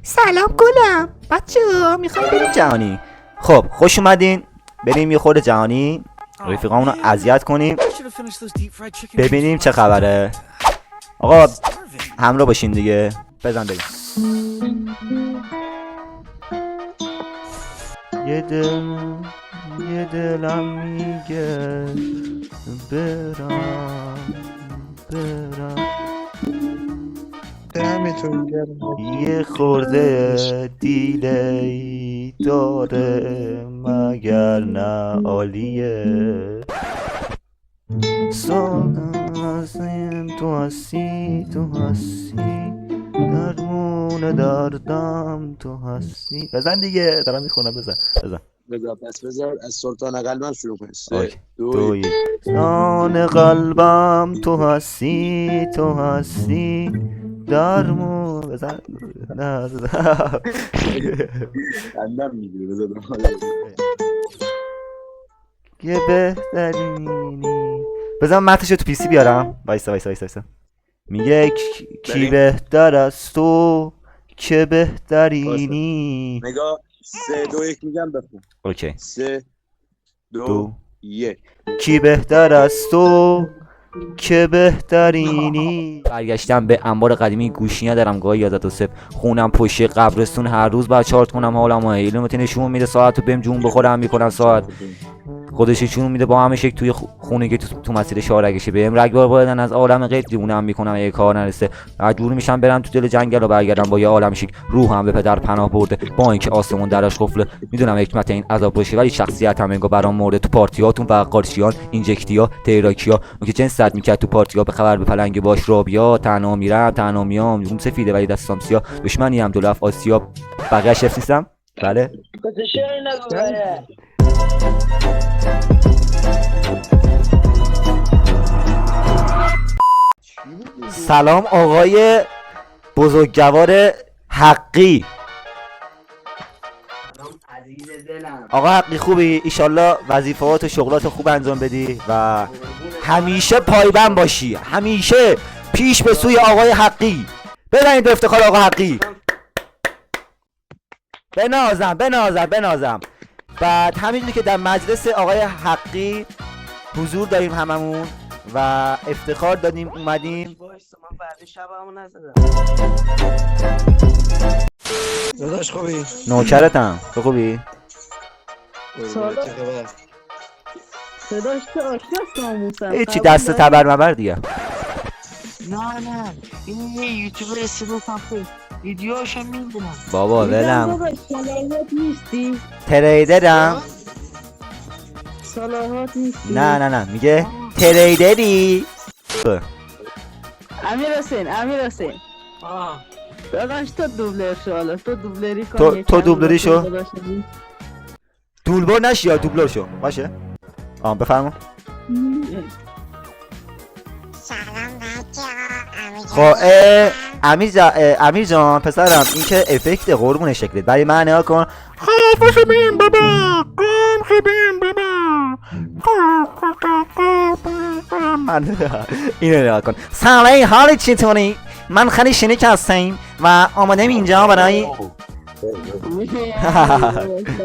سلام گلم بچه ها، میخوایم بریم جهانی. خب خوش اومدین، بریم یه خورده جهانی رفیقامونو اذیت کنیم، ببینیم چه خبره. آقا همراه باشین دیگه، بزن بریم. یه دلم میگه برم دمتون گرم. یه خورده دیلی داره مگر نه عالیه. سازم تو هستی درمون دردم تو هستی. بزن دیگه، دارم میخونم. بزن بذار از سلطان قلبم شروع کنیم. اوکی. دو یک. سلطان قلبم تو هستی درمون. بزن نه قلبم میگیره. بذار یه بهترینی. بزن متنشو تو پیسی بیارم. وایسا. میگه کی بهتر از تو که بهترینی. نگاه 3 2 1 میگم بخون. اوکی. 3 2 1. کی بهتر از تو که بهترینی. برگشتم به انبار قدیمی گوشی ندارم، گاهی یادت سپ خونم پشت قبرستون، هر روز باید چارت کنم حالمو. علمت نشون میده ساعت رو بهم جون بخورم میکنم ساعت خودش چون میده با همش یک توی خونه که تو مسیر شارگشه بهم رگبار بردن از عالم غیب دیوونم میکنم. یه کار نرسه مجبور میشم برم تو دل جنگل و برگردم با یه عالم شیک. روحم به پدر پناه برده با اینکه آسمون درش قفله. میدونم حکمت این عذاب باشه ولی شخصیتم انگار برام مرده. تو پارتیاتون و قارچیان اینجکتیا تیراکیا اون که جنس صد میکرد تو پارتیا به خبر به پلنگ باش رابیا. تنها میرم تنها میام روم سفیده ولی دستام سیاه. دشمنی هم دولف آسیا بقیه شف نیستم. بله سلام آقای بزرگوار حقی. آقا حقی خوبی؟ ایشالله وظیفه‌هات و شغلات خوب انجام بدی و همیشه پایبند باشی، همیشه پیش به سوی آقای حقی. بزنید به افتخار آقا حقی. بنازم. بعد همینجوری که در مجلس آقای حقی حضور داریم هممون و افتخار دادیم اومدیم. من بعد شبمو نزدم. داداش خوبی؟ نوکرتم. تو خوبی؟ صداش که آشناست ناموسم. هیچی دست تبر مبر دیگه. نه این یه یوتیوبر استفاده کنم ویدیوهاشو میبینم. بابا ولم. صلاحات نیستی؟ تریدرم. صلاحات نیستی؟ نه میگه تریدری. امیر حسین داداش تو دوبلر شو. حالا تو دوبلری کن. تو دوبلری شو. دولبر نشی یا دوبلر شو باشه. بفرما. سلام بچه‌ها. خب امیر جان پسرم این که افکت قربون شکلت برای من نگاه کن. حافظ بیم بابا من اینو نگاه کن. سلام حالت چطوری؟ من خیلی شنیک هستم و آمدم اینجا برای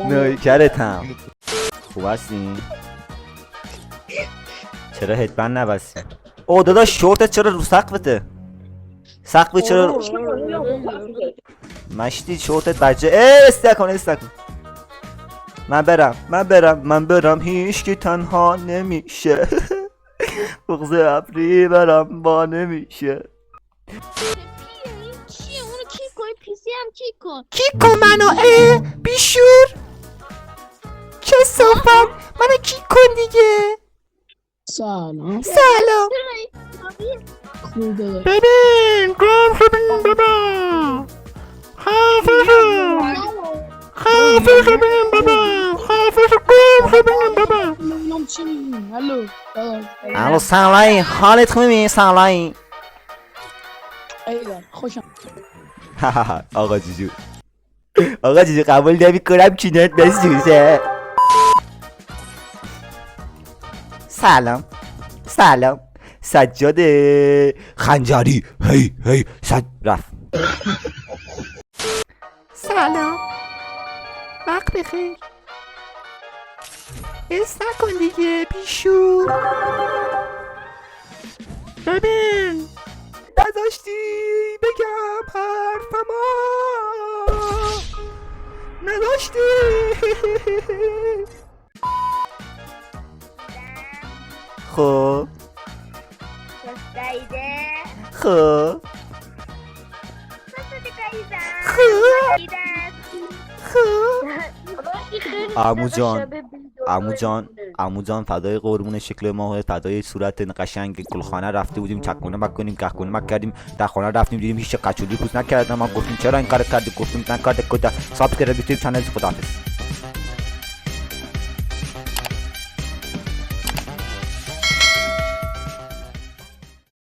نوکرتم. خوب هستی؟ چرا هدبند نبستی؟ او داداش شورتت چرا رو سقفته؟ سقفت چرا مشتی شورتت بجه؟ استکن من برم هیچ که تنها نمیشه. بغض ابری برم با نمیشه. چیه اونو کیک کن؟ پیسی هم کیک کن منو بیشور کسافم منو کیک کن دیگه. سلام خوبه. ببین بابا حافظ ببین بابا. الو سلام حالت خوبی؟ سلام ایوان خوشم. آقا جوجو قبول نمی‌کنم چینت بسوزه. سلام سجاده خنجری. هی رفت. سلام، وقت بخیر. حس نکن دیگه بیشو. ببین نذاشتی بگم حرفمو، نذاشتی. خب خب عمو جان فدای قربون شکل ما، فدای صورت قشنگ گلخانه رفته بودیم چکونه مکنیم گهگونه مک کردیم، در خانه رفتیم دیدیم هیچ قچولی پوست نکردم. ما گفتیم چرا این کار کردی؟ گفتیم نکرده کجا. سابسکرایب یوتیوب چنل. خداحافظ.